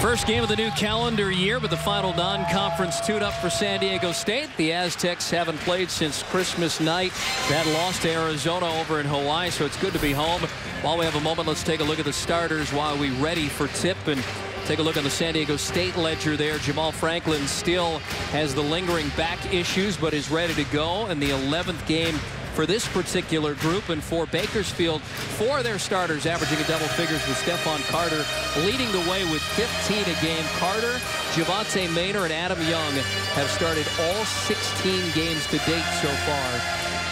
First game of the new calendar year, but the final non-conference tune-up for San Diego State. The Aztecs haven't played since Christmas night. That lost to Arizona over in Hawaii, so it's good to be home. While we have a moment, let's take a look at the starters while we ready for tip and take a look on the San Diego State ledger there. Jamal Franklin still has the lingering back issues, but is ready to go in the 11th game for this particular group. And for Bakersfield, 4 of their starters averaging a double figures, with Stephon Carter leading the way with 15 a game. Carter, Javonte Maynor, and Adam Young have started all 16 games to date so far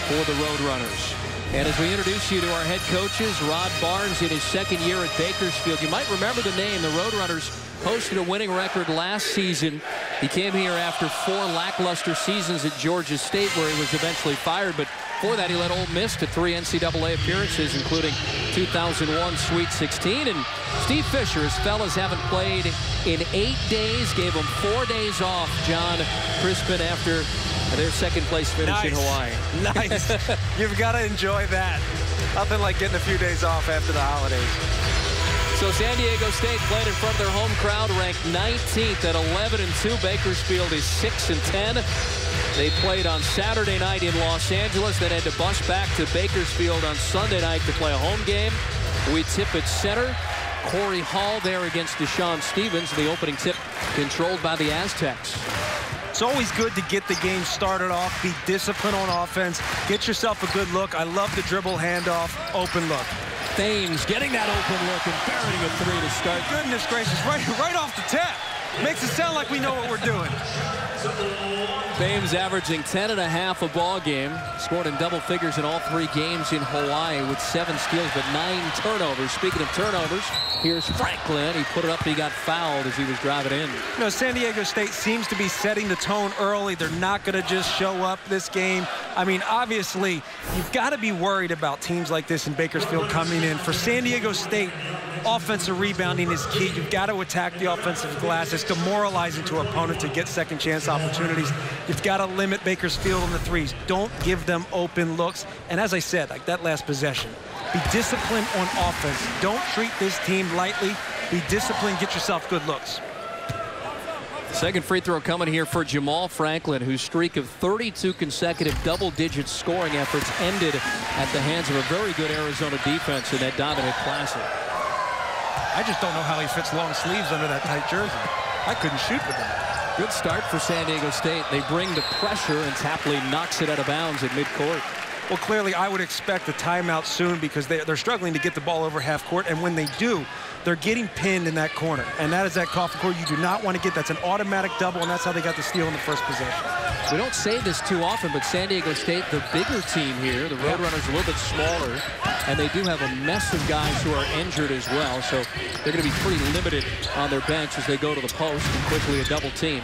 for the Roadrunners. And as we introduce you to our head coaches, Rod Barnes in his second year at Bakersfield. You might remember the name. The Roadrunners posted a winning record last season. He came here after 4 lackluster seasons at Georgia State, where he was eventually fired. But before that, he led Ole Miss to 3 NCAA appearances, including 2001 Sweet 16. And Steve Fisher, his fellas haven't played in 8 days, gave them 4 days off, John Crispin, after their second-place finish in Hawaii. Nice. You've got to enjoy that. Nothing like getting a few days off after the holidays. So San Diego State played in front of their home crowd, ranked 19th at 11-2. Bakersfield is 6-10. They played on Saturday night in Los Angeles, then had to bus back to Bakersfield on Sunday night to play a home game. We tip at center. Corey Hall there against Deshaun Stevens. The opening tip controlled by the Aztecs. It's always good to get the game started off, be disciplined on offense, get yourself a good look. I love the dribble handoff, open look. Thames getting that open look and burying a 3 to start. Goodness gracious, right off the tap. Makes it sound like we know what we're doing. Thames averaging 10.5 a ball game. Scored in double figures in all 3 games in Hawaii with 7 steals, but 9 turnovers. Speaking of turnovers, here's Franklin. He put it up, he got fouled as he was driving in. You know, San Diego State seems to be setting the tone early. They're not going to just show up this game. I mean, obviously, you've got to be worried about teams like this in Bakersfield coming in. For San Diego State, offensive rebounding is key. You've got to attack the offensive glass. It's demoralizing to an opponent to get second chance opportunities. You've got to limit Bakersfield on the threes. Don't give them open looks. And as I said, like that last possession, be disciplined on offense. Don't treat this team lightly. Be disciplined. Get yourself good looks. Second free throw coming here for Jamal Franklin, whose streak of 32 consecutive double-digit scoring efforts ended at the hands of a very good Arizona defense in that Dominic Classic. I just don't know how he fits long sleeves under that tight jersey. I couldn't shoot with him. Good start for San Diego State. They bring the pressure, and Tapley knocks it out of bounds at midcourt. Well, clearly, I would expect a timeout soon because they're struggling to get the ball over half court, and when they do, they're getting pinned in that corner. And that is that coffee court you do not want to get. That's an automatic double, and that's how they got the steal in the first possession. We don't say this too often, but San Diego State, the bigger team here, the Roadrunners a little bit smaller, and they do have a mess of guys who are injured as well, so they're going to be pretty limited on their bench as they go to the post, and quickly a double team.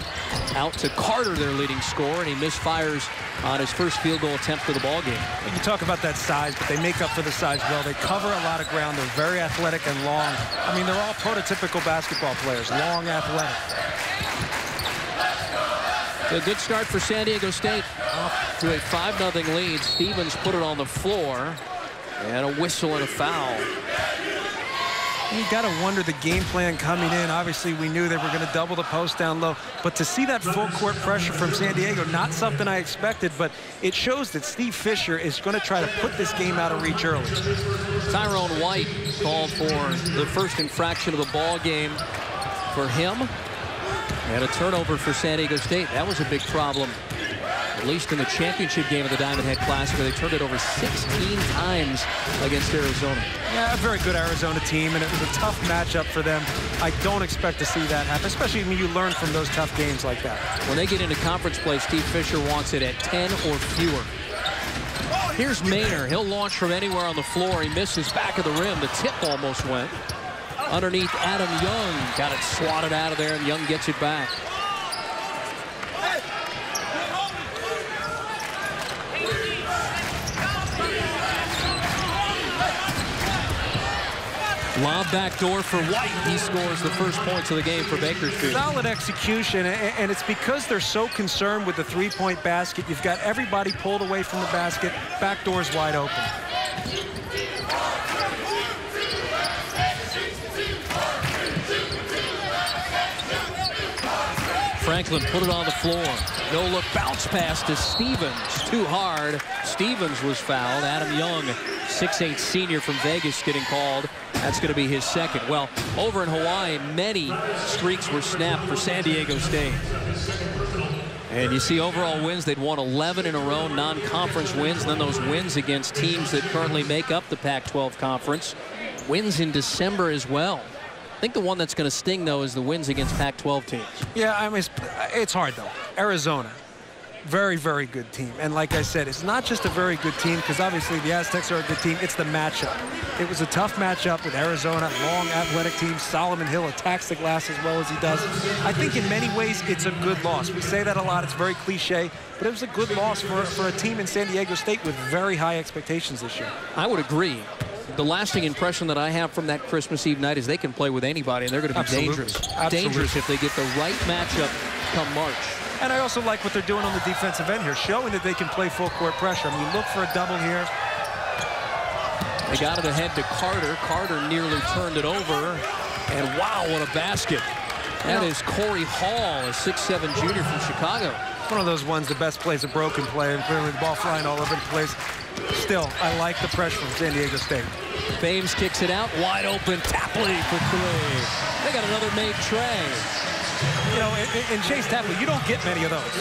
Out to Carter, their leading scorer, and he misfires on his first field goal attempt for the ball game. You talk about that size, but they make up for the size well. They cover a lot of ground. They're very athletic and long. I mean, they're all prototypical basketball players, long, athletic. A good start for San Diego State. Off to a 5-0 lead. Stevens put it on the floor, and a whistle and a foul. You got to wonder the game plan coming in. Obviously, we knew they were going to double the post down low. But to see that full court pressure from San Diego, not something I expected, but it shows that Steve Fisher is going to try to put this game out of reach early. Tyrone White called for the first infraction of the ball game for him. And a turnover for San Diego State. That was a big problem, at least in the championship game of the Diamond Head Classic, where they turned it over 16 times against Arizona. Yeah, a very good Arizona team, and it was a tough matchup for them. I don't expect to see that happen, especially when you learn from those tough games like that. When they get into conference play, Steve Fisher wants it at 10 or fewer. Here's Maynor. He'll launch from anywhere on the floor. He misses back of the rim. The tip almost went. Underneath Adam Young. Got it swatted out of there, and Young gets it back. Lob backdoor for White. He scores the first points of the game for Bakersfield. Solid execution, and it's because they're so concerned with the three-point basket. You've got everybody pulled away from the basket. Backdoor's wide open. Franklin put it on the floor. No look bounce pass to Stevens. Too hard. Stevens was fouled. Adam Young, 6'8" senior from Vegas, getting called. That's going to be his second. Well, over in Hawaii, many streaks were snapped for San Diego State. And you see overall wins, they'd won 11 in a row, non-conference wins, and then those wins against teams that currently make up the Pac-12 conference. Wins in December as well. I think the one that's going to sting, though, is the wins against Pac-12 teams. Yeah, I mean, it's hard, though. Arizona, very, very good team. And like I said, it's not just a very good team, because obviously the Aztecs are a good team. It's the matchup. It was a tough matchup with Arizona, long athletic team. Solomon Hill attacks the glass as well as he does. I think in many ways it's a good loss. We say that a lot. It's very cliche. But it was a good loss for a team in San Diego State with very high expectations this year. I would agree. The lasting impression that I have from that Christmas Eve night is they can play with anybody, and they're going to be dangerous. Dangerous if they get the right matchup come March. And I also like what they're doing on the defensive end here, showing that they can play full court pressure. I mean, look for a double here. They got it ahead to Carter. Carter nearly turned it over. And wow, what a basket. That is Corey Hall, a 6'7" junior from Chicago. One of those ones, the best plays a broken play, and clearly the ball flying all over the place. Still, I like the pressure from San Diego State. Bames kicks it out, wide open, Tapley for three. They got another made tray. You know, in Chase Tapley, you don't get many of those.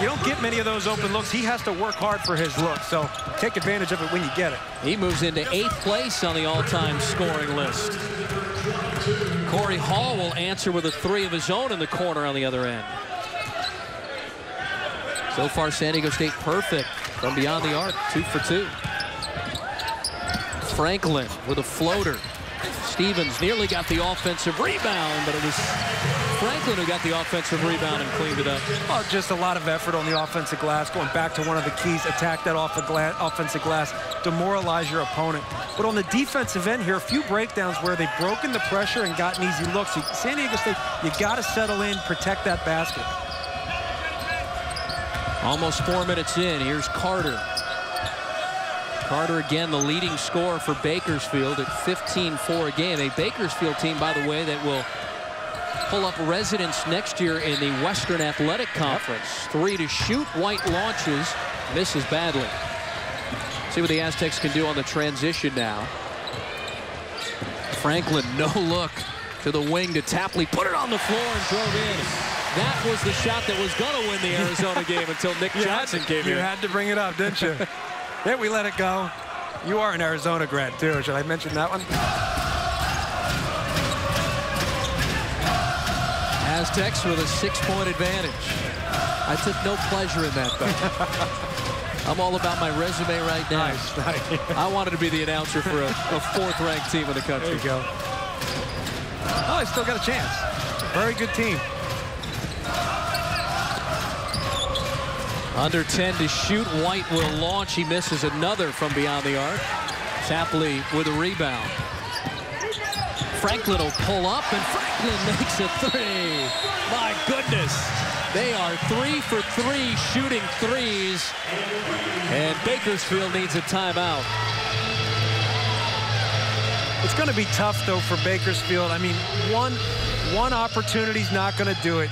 You don't get many of those open looks. He has to work hard for his look, so take advantage of it when you get it. He moves into 8th place on the all-time scoring list. Corey Hall will answer with a three of his own in the corner on the other end. So far, San Diego State perfect from beyond the arc, 2 for 2. Franklin with a floater. Stevens nearly got the offensive rebound, but it was Franklin who got the offensive rebound and cleaned it up. Oh, just a lot of effort on the offensive glass, going back to one of the keys, attack that offensive glass, demoralize your opponent. But on the defensive end here, a few breakdowns where they've broken the pressure and gotten easy looks. San Diego State, you got to settle in, protect that basket. Almost 4 minutes in. Here's Carter. Carter again, the leading scorer for Bakersfield at 15-4 a game. A Bakersfield team, by the way, that will pull up residence next year in the Western Athletic Conference. 3 to shoot. White launches, misses badly. See what the Aztecs can do on the transition now. Franklin, no look to the wing to Tapley. Put it on the floor and drove in. That was the shot that was going to win the Arizona game until Nick Johnson came in. You had to bring it up, didn't you? Yeah, we let it go. You are an Arizona grad, too. Should I mention that one? Aztecs with a 6-point advantage. I took no pleasure in that, though. I'm all about my resume right now. Nice. I wanted to be the announcer for a 4th-ranked team in the country. There you go. Oh, I still got a chance. Very good team. Under 10 to shoot. White will launch. He misses another from beyond the arc. Tapley with a rebound. Franklin will pull up, and Franklin makes a three. My goodness. They are 3 for 3 shooting threes. And Bakersfield needs a timeout. It's going to be tough, though, for Bakersfield. I mean, one opportunity's not going to do it.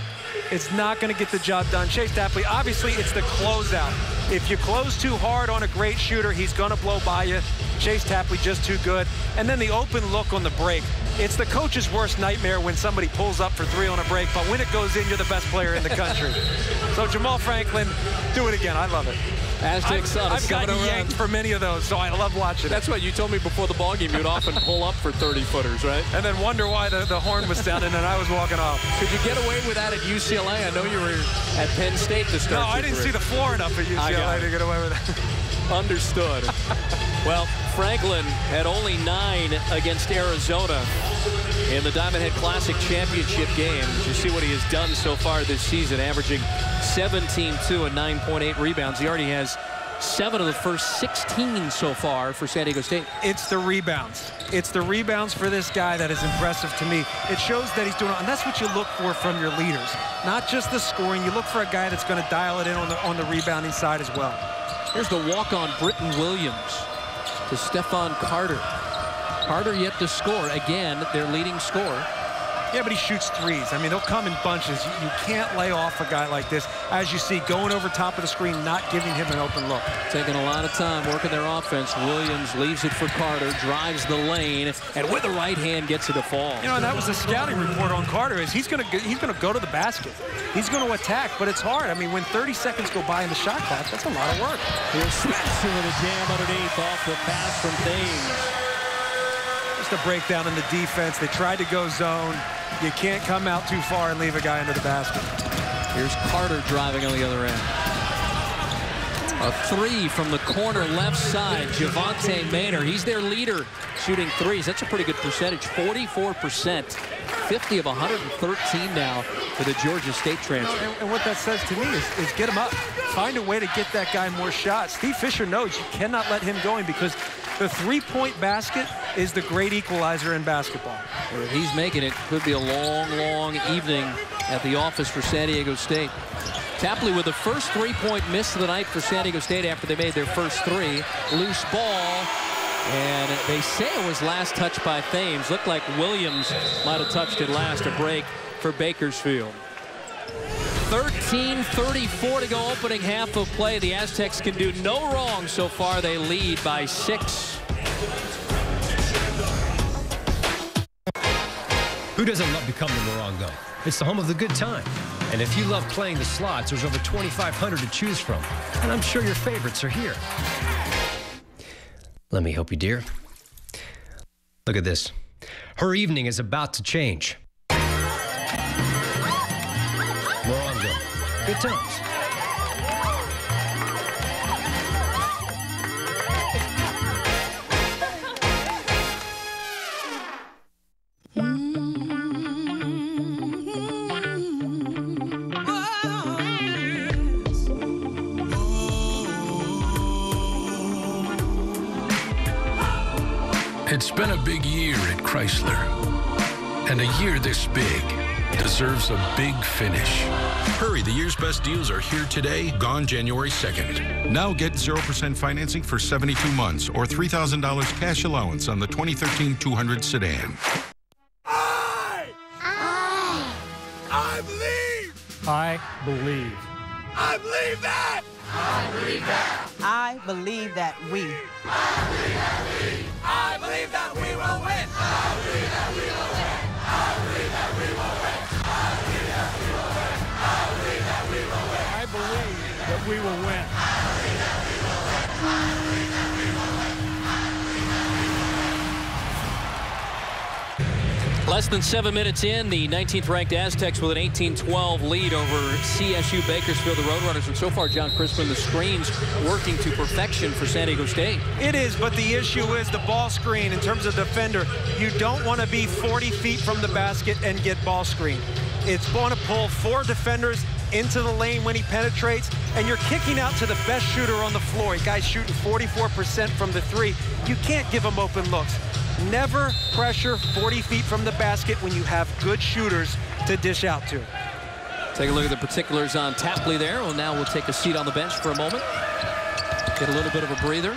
It's not going to get the job done. Chase Tapley, obviously, it's the closeout. If you close too hard on a great shooter, he's going to blow by you. Chase Tapley just too good. And then the open look on the break. It's the coach's worst nightmare when somebody pulls up for 3 on a break, but when it goes in, you're the best player in the country. So Jamal Franklin, do it again. I love it. Aztecs I've gotten yanked for many of those, so I love watching it. That's what you told me before the ballgame. You'd often pull up for 30-footers, right? And then wonder why the horn was sounding and I was walking off. Could you get away with that at UCLA? I know you were at Penn State to start. No, I didn't see the floor enough at UCLA to get away with that. Understood. Well, Franklin had only 9 against Arizona in the Diamond Head Classic Championship game. You see what he has done so far this season, averaging 17-2 and 9.8 rebounds. He already has 7 of the first 16 so far for San Diego State. It's the rebounds. It's the rebounds for this guy that is impressive to me. It shows that he's doing it, and that's what you look for from your leaders. Not just the scoring. You look for a guy that's going to dial it in on the rebounding side as well. Here's the walk-on Britton Williams to Stephon Carter. Carter yet to score. Again, their leading scorer. Yeah, but he shoots threes. I mean, they'll come in bunches. You can't lay off a guy like this. As you see, going over top of the screen, not giving him an open look. Taking a lot of time working their offense. Williams leaves it for Carter, drives the lane, and with the right hand gets it to fall. You know, and that was the scouting report on Carter, is he's going to go to the basket. He's going to attack, but it's hard. I mean, when 30 seconds go by in the shot clock, that's a lot of work. Here's Spencer with a jam underneath off the pass from Thames. Just a breakdown in the defense. They tried to go zone. You can't come out too far and leave a guy under the basket. Here's Carter driving on the other end. A three from the corner left side. Javonte Maynard, he's their leader shooting threes. That's a pretty good percentage, 44%. 50 of 113 now for the Georgia State transfer. And what that says to me is get him up. Find a way to get that guy more shots. Steve Fisher knows you cannot let him going because the three-point basket is the great equalizer in basketball. And if he's making it, could be a long, long evening at the office for San Diego State. Tapley with the first three-point miss of the night for San Diego State after they made their first three. Loose ball. And they say it was last touched by Thames. Looked like Williams might have touched it last. A break for Bakersfield. 13:34 to go, opening half of play. The Aztecs can do no wrong so far. They lead by 6. Who doesn't love becoming the Morongo? It's the home of the good time. And if you love playing the slots, there's over 2,500 to choose from. And I'm sure your favorites are here. Let me help you, dear. Look at this. Her evening is about to change. Morongo. Good times. It's been a big year at Chrysler, and a year this big deserves a big finish. Hurry, the year's best deals are here today, gone January 2nd. Now get 0% financing for 72 months or $3,000 cash allowance on the 2013 200 sedan. I believe. I believe. I believe that. I believe that. I believe that we. I believe that we will win. I believe that we will win. I believe that we will win. I believe that we will win. I believe that we will win. I believe that we will win. Less than 7 minutes in, the 19th ranked Aztecs with an 18-12 lead over CSU Bakersfield, the Roadrunners. And so far, John Crispin, the screens working to perfection for San Diego State. It is, but the issue is the ball screen in terms of defender. You don't want to be 40 feet from the basket and get ball screen. It's going to pull 4 defenders into the lane when he penetrates, and you're kicking out to the best shooter on the floor. A guy's shooting 44% from the 3. You can't give him open looks. Never pressure 40 feet from the basket when you have good shooters to dish out to. Take a look at the particulars on Tapley there. Well, now we'll take a seat on the bench for a moment. Get a little bit of a breather.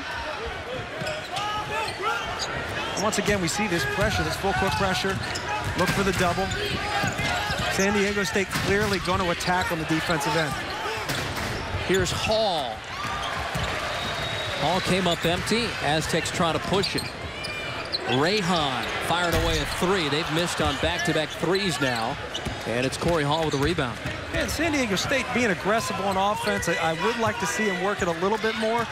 And once again, we see this pressure, this full court pressure. Look for the double. San Diego State clearly going to attack on the defensive end. Here's Hall. Hall came up empty. Aztecs try to push it. Rayhan fired away a 3. They've missed on back-to-back threes now. And it's Corey Hall with a rebound. And San Diego State being aggressive on offense. I would like to see him work it a little bit more.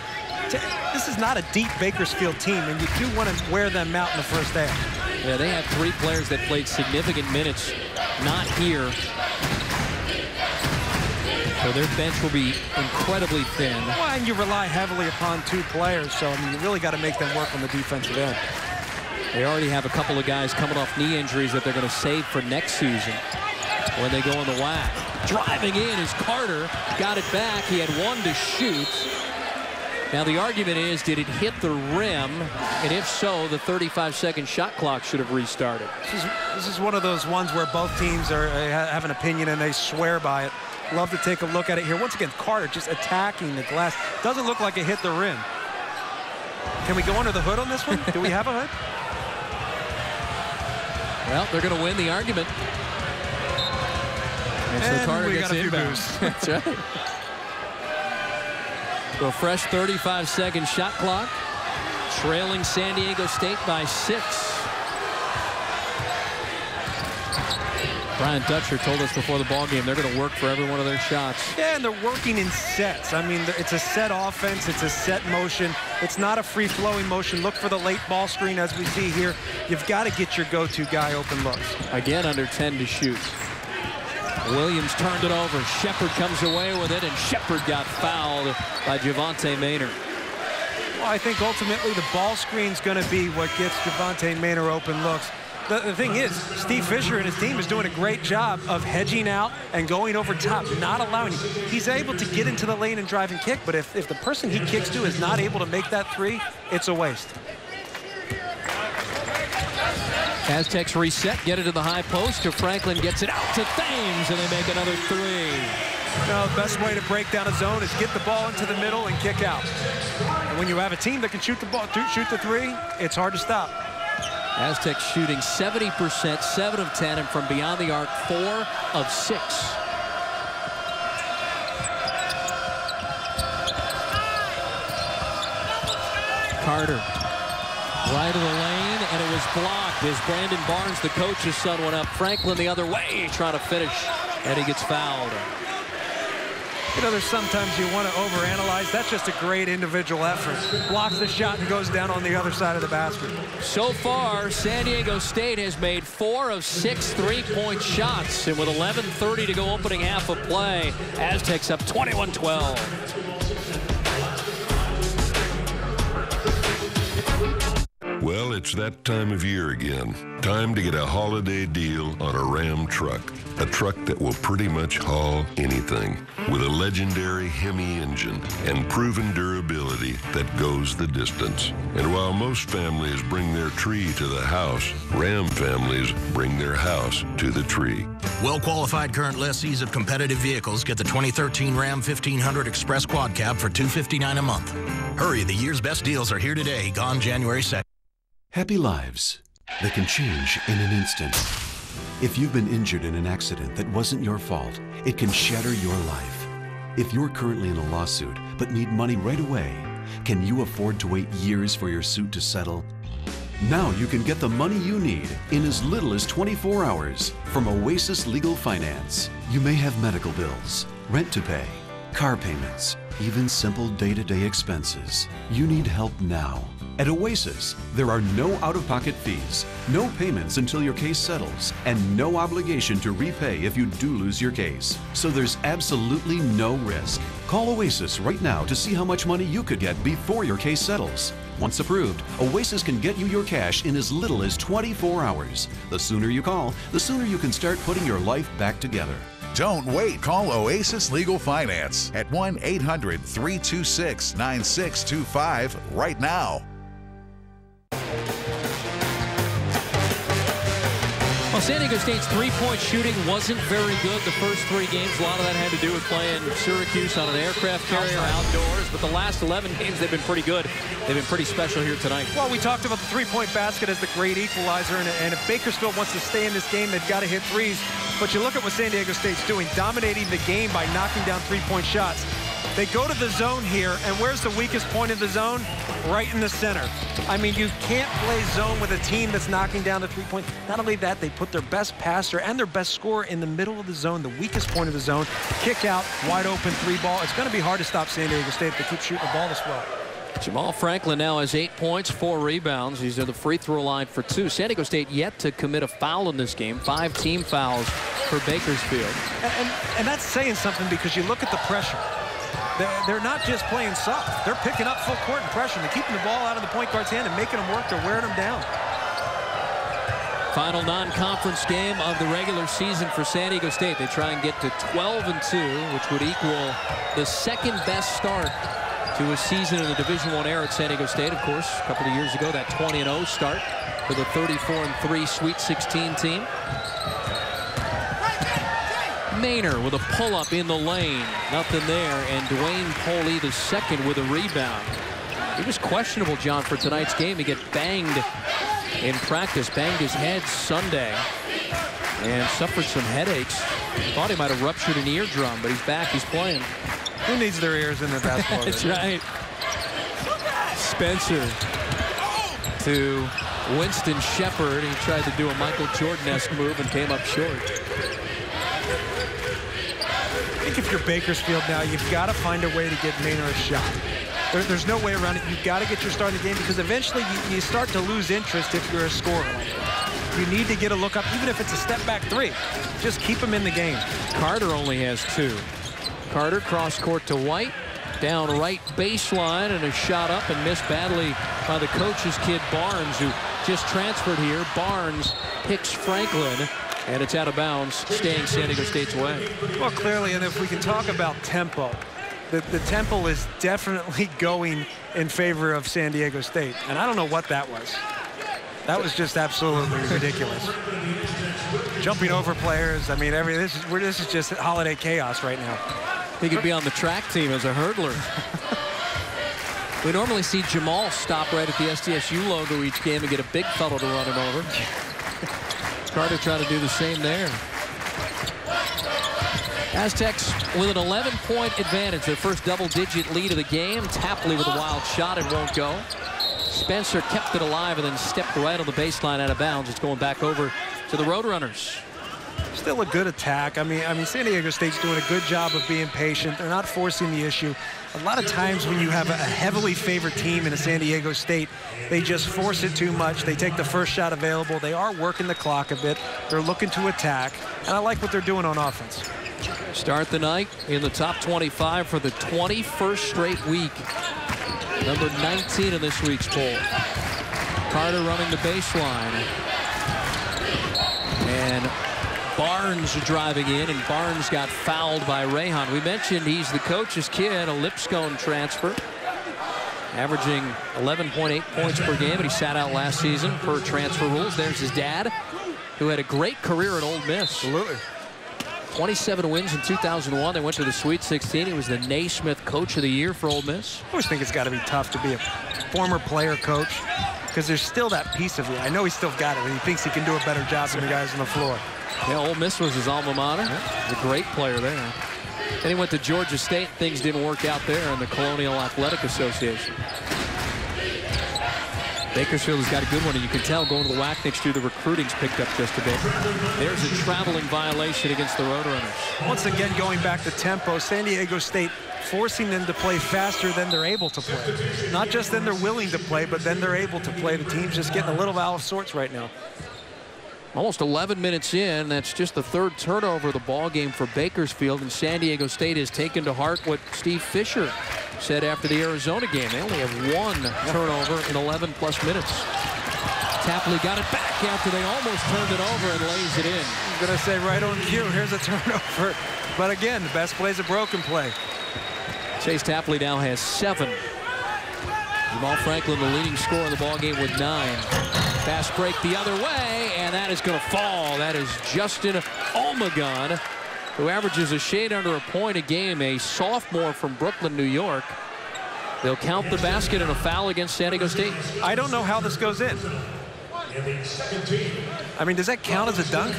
This is not a deep Bakersfield team, and you do want to wear them out in the first half. Yeah, they have 3 players that played significant minutes. Not here. So their bench will be incredibly thin. Well, and you rely heavily upon 2 players, so I mean, you really got to make them work on the defensive end. They already have a couple of guys coming off knee injuries that they're going to save for next season when they go on the WAC. Driving in is Carter. Got it back. He had 1 to shoot. Now the argument is, did it hit the rim? And if so, the 35-second shot clock should have restarted. This is one of those ones where both teams have an opinion and they swear by it. Love to take a look at it here. Once again, Carter just attacking the glass. Doesn't look like it hit the rim. Can we go under the hood on this one? Do we have a hood? Well, they're going to win the argument. And so Carter gets inbound. That's right. So a fresh 35-second shot clock. Trailing San Diego State by 6. Brian Dutcher told us before the ballgame they're going to work for every one of their shots. Yeah, and they're working in sets. I mean, it's a set offense. It's a set motion. It's not a free-flowing motion. Look for the late ball screen as we see here. You've got to get your go-to guy open looks. Again, under 10 to shoot. Williams turned it over. Shepard comes away with it, and Shepard got fouled by Javonte Maynard. Well, I think ultimately the ball screen's going to be what gets Javonte Maynard open looks. The thing is, Steve Fisher and his team is doing a great job of hedging out and going over top, not allowing him. He's able to get into the lane and drive and kick, but if the person he kicks to is not able to make that three, it's a waste. Aztecs reset, get it to the high post. Franklin gets it out to Thames, and they make another three. No, the best way to break down a zone is get the ball into the middle and kick out. And when you have a team that can shoot the ball, shoot the three, it's hard to stop. Aztecs shooting 70%, 7 of 10, and from beyond the arc, 4 of 6. Carter, right of the lane, and it was blocked as Brandon Barnes, the coach's son, went up. Franklin the other way, trying to finish, and he gets fouled. You know, there's sometimes you want to overanalyze. That's just a great individual effort. Blocks the shot and goes down on the other side of the basket. So far, San Diego State has made 4 of 6 3-point shots. And with 11:30 to go opening half of play, Aztecs up 21-12. Well, it's that time of year again. Time to get a holiday deal on a Ram truck. A truck that will pretty much haul anything. With a legendary Hemi engine and proven durability that goes the distance. And while most families bring their tree to the house, Ram families bring their house to the tree. Well-qualified current lessees of competitive vehicles get the 2013 Ram 1500 Express Quad Cab for $259 a month. Hurry, the year's best deals are here today, gone January 2nd. Happy lives that can change in an instant. If you've been injured in an accident that wasn't your fault, it can shatter your life. If you're currently in a lawsuit but need money right away, can you afford to wait years for your suit to settle? Now you can get the money you need in as little as 24 hours from Oasis Legal Finance. You may have medical bills, rent to pay, car payments, even simple day-to-day expenses. You need help now. At Oasis, there are no out-of-pocket fees, no payments until your case settles, and no obligation to repay if you do lose your case. So there's absolutely no risk. Call Oasis right now to see how much money you could get before your case settles. Once approved, Oasis can get you your cash in as little as 24 hours. The sooner you call, the sooner you can start putting your life back together. Don't wait. Call Oasis Legal Finance at 1-800-326-9625 right now. Well, San Diego State's three-point shooting wasn't very good the first 3 games. A lot of that had to do with playing Syracuse on an aircraft carrier outdoors. But the last 11 games, they've been pretty good. They've been pretty special here tonight. Well, we talked about the three-point basket as the great equalizer. And if Bakersfield wants to stay in this game, they've got to hit threes. But you look at what San Diego State's doing, dominating the game by knocking down three-point shots. They go to the zone here, and where's the weakest point of the zone? Right in the center. I mean, you can't play zone with a team that's knocking down the three-point. Not only that, they put their best passer and their best scorer in the middle of the zone, the weakest point of the zone. Kick out, wide open three ball. It's going to be hard to stop San Diego State if they keep shooting the ball this well. Jamal Franklin now has 8 points, 4 rebounds. He's at the free throw line for 2. San Diego State yet to commit a foul in this game. 5 team fouls for Bakersfield. And that's saying something because you look at the pressure. They're not just playing soft. They're picking up full court and pressure. They're keeping the ball out of the point guard's hand and making them work. They're wearing them down. Final non-conference game of the regular season for San Diego State. They try and get to 12-2, which would equal the second best start to a season in the Division I era at San Diego State. Of course, a couple of years ago, that 20-0 start for the 34-3 Sweet 16 team. Maynard with a pull-up in the lane. Nothing there. And Dwayne Poley the second with a rebound. He was questionable, John, for tonight's game. He got banged in practice. Banged his head Sunday and suffered some headaches. Thought he might have ruptured an eardrum, but he's back. He's playing. Who needs their ears in their basketball? That's right. Spencer to Winston Shepard. He tried to do a Michael Jordan-esque move and came up short. I think if you're Bakersfield now, you've got to find a way to get Maynard a shot. There's no way around it. You've got to get your start in the game because eventually you start to lose interest if you're a scorer. You need to get a look up, even if it's a step-back three. Just keep him in the game. Carter only has 2. Carter cross-court to White. Down right baseline, and a shot up and missed badly by the coach's kid Barnes, who just transferred here. Barnes picks Franklin, and it's out of bounds, staying San Diego State's way. Well, clearly, and if we can talk about tempo, the tempo is definitely going in favor of San Diego State, and I don't know what that was. That was just absolutely ridiculous. Jumping over players. I mean, this is just holiday chaos right now. He could be on the track team as a hurdler. We normally see Jamal stop right at the SDSU logo each game and get a big fellow to run him over. Carter trying to do the same there. Aztecs with an 11-point advantage, their first double-digit lead of the game. Tapley with a wild shot, it won't go. Spencer kept it alive and then stepped right on the baseline out of bounds. It's going back over to the Roadrunners. Still a good attack. I mean, San Diego State's doing a good job of being patient. They're not forcing the issue. A lot of times when you have a heavily favored team in a San Diego State, they just force it too much. They take the first shot available. They are working the clock a bit. They're looking to attack, and I like what they're doing on offense. Start the night in the top 25 for the 21st straight week. Number 19 in this week's poll. Carter running the baseline. And Barnes driving in, and Barnes got fouled by Rehan. We mentioned he's the coach's kid, a Lipscomb transfer, averaging 11.8 points per game, and he sat out last season per transfer rules. There's his dad, who had a great career at Ole Miss. Absolutely. 27 wins in 2001. They went to the Sweet 16. He was the Naismith Coach of the Year for Ole Miss. I always think it's got to be tough to be a former player coach because there's still that piece of you. I know he's still got it, and he thinks he can do a better job than the guys on the floor. Yeah, Ole Miss was his alma mater. Yeah. He's a great player there. Then he went to Georgia State. Things didn't work out there in the Colonial Athletic Association. Bakersfield has got a good one, and you can tell going to the WAC next year, the recruiting's picked up just a bit. There's a traveling violation against the Roadrunners. Once again, going back to tempo, San Diego State forcing them to play faster than they're able to play. Not just then they're willing to play, but then they're able to play. The team's just getting a little out of sorts right now. Almost 11 minutes in, that's just the third turnover of the ball game for Bakersfield, and San Diego State has taken to heart what Steve Fisher said after the Arizona game. They only have 1 turnover in 11-plus minutes. Tapley got it back after they almost turned it over and lays it in. I'm going to say right on cue, here's a turnover. But again, the best play is a broken play. Chase Tapley now has 7. Jamal Franklin, the leading scorer in the ballgame with 9. Fast break the other way, and that is going to fall. That is Justin Olmagun, who averages a shade under a point a game, a sophomore from Brooklyn, New York. They'll count the basket and a foul against San Diego State. I don't know how this goes in. I mean, does that count as a dunk?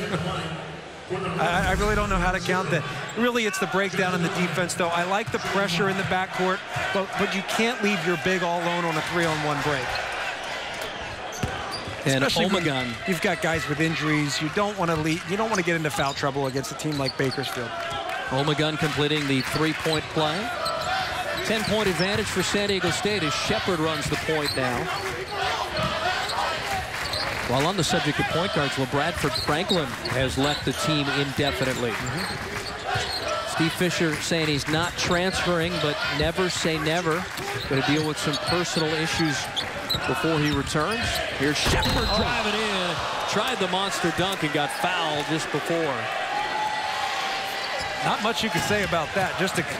I really don't know how to count that. Really, it's the breakdown in the defense, though. I like the pressure in the backcourt, but you can't leave your big all alone on a 3-on-1 break. And Olmagun, you've got guys with injuries. You don't want to lead. You don't want to get into foul trouble against a team like Bakersfield. Olmagun completing the 3-point play. 10-point advantage for San Diego State as Shepard runs the point now. While on the subject of point guards, LaBradford Franklin has left the team indefinitely. Steve Fisher saying he's not transferring, but never say never. Going to deal with some personal issues before he returns. Here's Shepard driving in. Tried the monster dunk and got fouled just before. Not much you can say about that.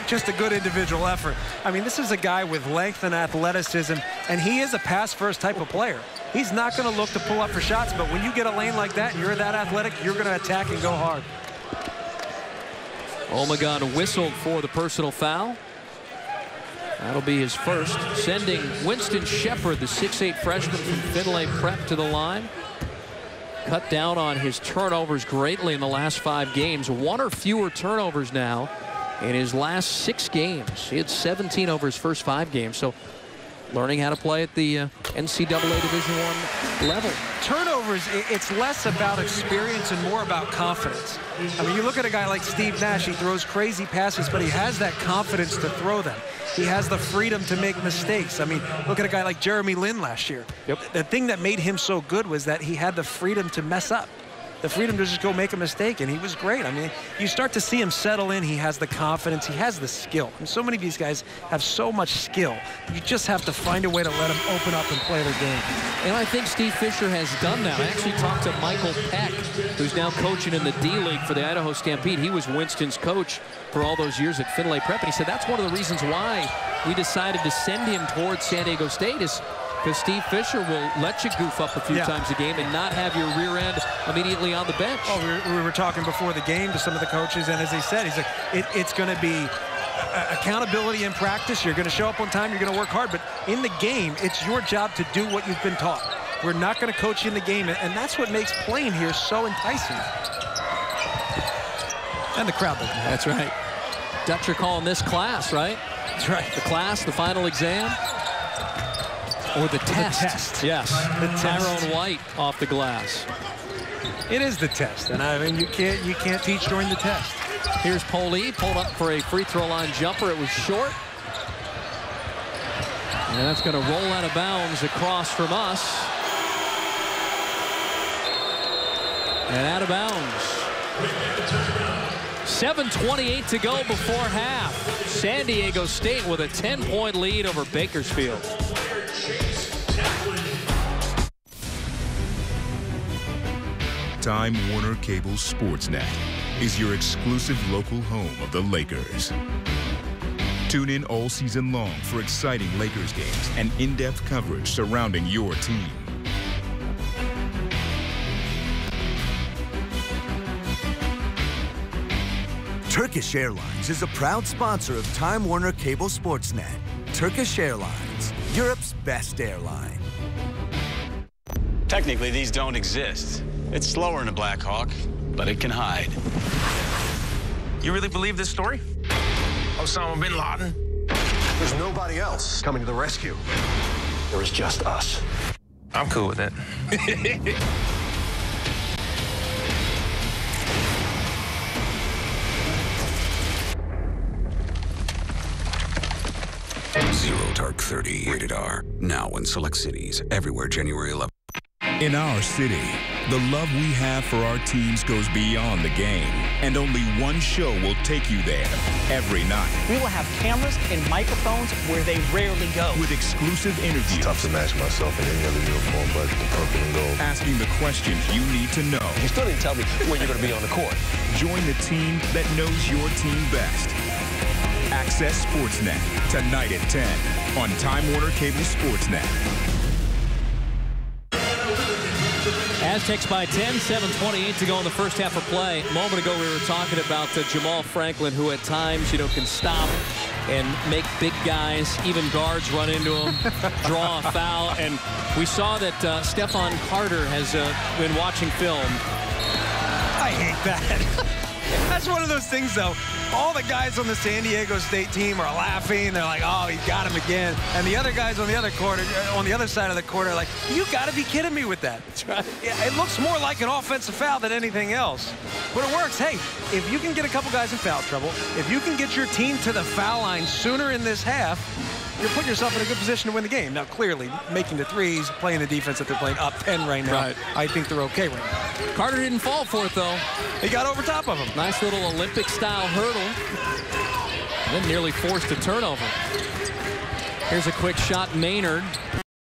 Just a good individual effort. I mean, this is a guy with length and athleticism, and he is a pass-first type of player. He's not going to look to pull up for shots, but when you get a lane like that and you're that athletic, you're going to attack and go hard. Olmagun whistled for the personal foul. That'll be his first, sending Winston Shepard, the 6'8 freshman from Findlay Prep, to the line. Cut down on his turnovers greatly in the last 5 games. 1 or fewer turnovers now in his last 6 games. He had 17 over his first 5 games. So learning how to play at the NCAA Division I level. Turnovers, it's less about experience and more about confidence. I mean, you look at a guy like Steve Nash, he throws crazy passes, but he has that confidence to throw them. He has the freedom to make mistakes. I mean, look at a guy like Jeremy Lin last year. Yep. The thing that made him so good was that he had the freedom to mess up. The freedom to just go make a mistake, and he was great. I mean, you start to see him settle in. He has the confidence. He has the skill. And so many of these guys have so much skill. You just have to find a way to let them open up and play their game. And I think Steve Fisher has done that. I actually talked to Michael Peck, who's now coaching in the D-League for the Idaho Stampede. He was Winston's coach for all those years at Findlay Prep, and he said that's one of the reasons why we decided to send him towards San Diego State is because Steve Fisher will let you goof up a few times a game and not have your rear end immediately on the bench. Oh, we were talking before the game to some of the coaches, and as he said, he's like, it's going to be accountability in practice. You're going to show up on time. You're going to work hard. But in the game, it's your job to do what you've been taught. We're not going to coach you in the game, and that's what makes playing here so enticing. And the crowd doesn't have. That's right. Dutcher calling this class, right? That's right. The class, the final exam. Or the test. The test. Yes. The test. Tyrone White off the glass. It is the test, and I mean you can't teach during the test. Here's Poli, pulled up for a free throw line jumper. It was short. And that's going to roll out of bounds across from us. And out of bounds. 7:28 to go before half. San Diego State with a 10-point lead over Bakersfield. Time Warner Cable Sportsnet is your exclusive local home of the Lakers. Tune in all season long for exciting Lakers games and in-depth coverage surrounding your team. Turkish Airlines is a proud sponsor of Time Warner Cable Sportsnet. Turkish Airlines, Europe's best airline. Technically, these don't exist. It's slower than a Black Hawk, but it can hide. You really believe this story? Osama bin Laden? There's nobody else coming to the rescue. There is just us. I'm cool with it. 0 Dark 30, rated R. Now in select cities, everywhere January 11th. In our city, the love we have for our teams goes beyond the game, and only one show will take you there every night. We will have cameras and microphones where they rarely go. With exclusive interviews. It's tough to match myself in any other uniform but the purple and gold. Asking the questions you need to know. You still didn't tell me where you're going to be on the court. Join the team that knows your team best. Access Sportsnet, tonight at 10 on Time Warner Cable Sportsnet. Aztecs by 10, 7:28 to go in the first half of play. A moment ago, we were talking about Jamal Franklin, who at times, can stop and make big guys, even guards, run into him, draw a foul. And we saw that Stephon Carter has been watching film. I hate that. That's one of those things, though. All the guys on the San Diego State team are laughing. They're like, oh, he got him again. And the other guys on the other side of the court are like, you got to be kidding me with that. That's right. Yeah, it looks more like an offensive foul than anything else. But it works. Hey, if you can get a couple guys in foul trouble, if you can get your team to the foul line sooner in this half, you're putting yourself in a good position to win the game. Now, clearly, making the threes, playing the defense that they're playing up 10 right now, right. I think they're okay right now. Carter didn't fall for it, though. He got over top of him. Nice little Olympic-style hurdle. And then nearly forced a turnover. Here's a quick shot, Maynard.